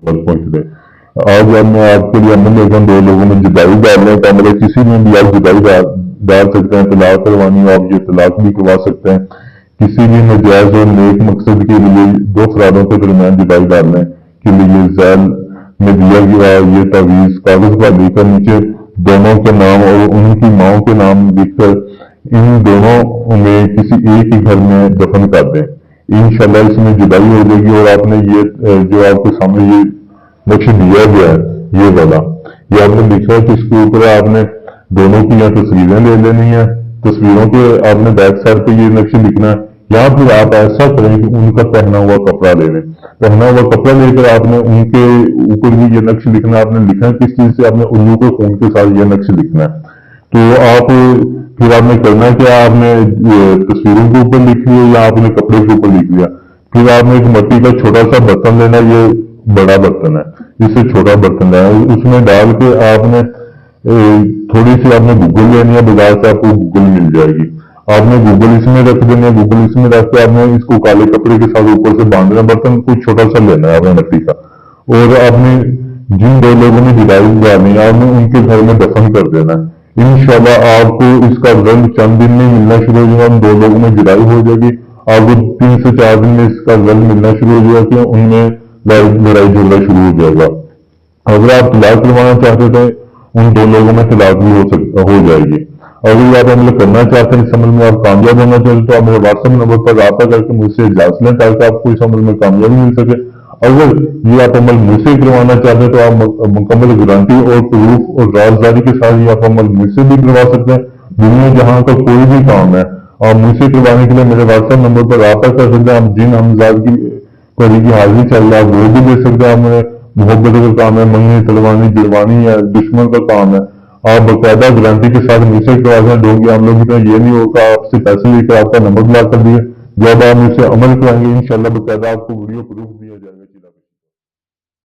पहुंच रहे। आज अब मैं आपके लिए अमल लेकर दो लोगों में जुदाई डाल रहे हैं, तो मतलब किसी में भी आप जुदाई डाल सकते हैं। तलाक करवानी हो आप ये तलाक भी करवा सकते हैं। किसी भी नजायज और नेक मकसद के लिए दो अफरादों के दरमियान जुदाई डालने के लिए जैल में दिया गया ये तावीज कागज पर लिखकर नीचे दोनों के नाम और उनकी माओ के नाम लिखकर इन दोनों में किसी एक ही घर में दफन कर दें। इंशाल्लाह इसमें जुदाई हो जाएगी। और आपने ये जो आपके सामने ये नक्श दिया गया है ये वाला, ये आपने लिखा है कि इसके ऊपर आपने दोनों की यहाँ तस्वीरें ले लेनी है। तस्वीरों के आपने बैक साइड पे ये नक्श लिखना है, या फिर आप ऐसा करें कि उनका पहना हुआ कपड़ा ले लें। पहना हुआ कपड़ा लेकर आपने उनके ऊपर भी ये नक्श लिखना है। आपने लिखना है किस चीज से, आपने उल्लू के खून के साथ ये नक्श लिखना है। तो आप फिर आपने करना है कि आपने तस्वीरों के ऊपर लिख लिया या आपने कपड़े के ऊपर लिख लिया। फिर आपने एक मिट्टी का छोटा सा बर्तन लेना, ये बड़ा बर्तन है, इससे छोटा बर्तन लेना, उसमें डाल के आपने थोड़ी सी आपने गूगल लेनी है, बाजार से आपको गूगल मिल जाएगी। आपने गूगल इसमें रख देनी है, गूगल इसमें रख के आपने इसको काले कपड़े के साथ ऊपर से बांध देना। बर्तन कुछ छोटा सा लेना है आपने मिट्टी का, और आपने जिन दो लोगों ने जुदाई डालनी है आपने उनके घर में दफन कर देना है। इंशाल्लाह आपको इसका रिजल्ट चंद दिन में मिलना शुरू हो जाएगा। उन दो लोगों में जुदाई हो जाएगी, आपको 3 से 4 दिन में इसका रिजल्ट मिलना शुरू हो जाएगा कि उनमें लड़ाई झगड़ा शुरू हो जाएगा। अगर आप तलाक करवाना चाहते थे उन दो लोगों में तलाक भी हो जाएगी। अगर आप अमल करना चाहते हैं, इस अमल में आप कामयाब होना चाहते हैं, तो आप मेरे व्हाट्सएप नंबर पर रब्ता करके मुझसे इजाजत लें ताकि आपको इस अमल में कामयाबी मिल सके। अगर ये आप अमल मुझसे करवाना चाहते हैं तो आप मुकम्मल गारंटी और प्रूफ और राजदारी के साथ ये आप अमल मुझसे भी करवा सकते हैं। दुनिया जहां का कोई भी काम है आप मुझसे करवाने के लिए मेरे व्हाट्सएप नंबर पर रब्ता कर सकते हैं। आप जिन हमजाद की परी की हाजिरी चल रहा है वो भी दे सकते हैं। आप मोहब्बत का काम है, मंगनी तलवानी जुड़वानी है, दुश्मन का काम है, आप बाकायदा गारंटी के साथ मुझसे करवा डोंगे। हम लोग तो ये नहीं होगा आपसे पैसे लेकर आपका नंबर ब्लॉक कर दिए। जब आप मुझसे अमल कराएंगे इंशाल्लाह बाकायदा आपको वीडियो प्रूफ दिया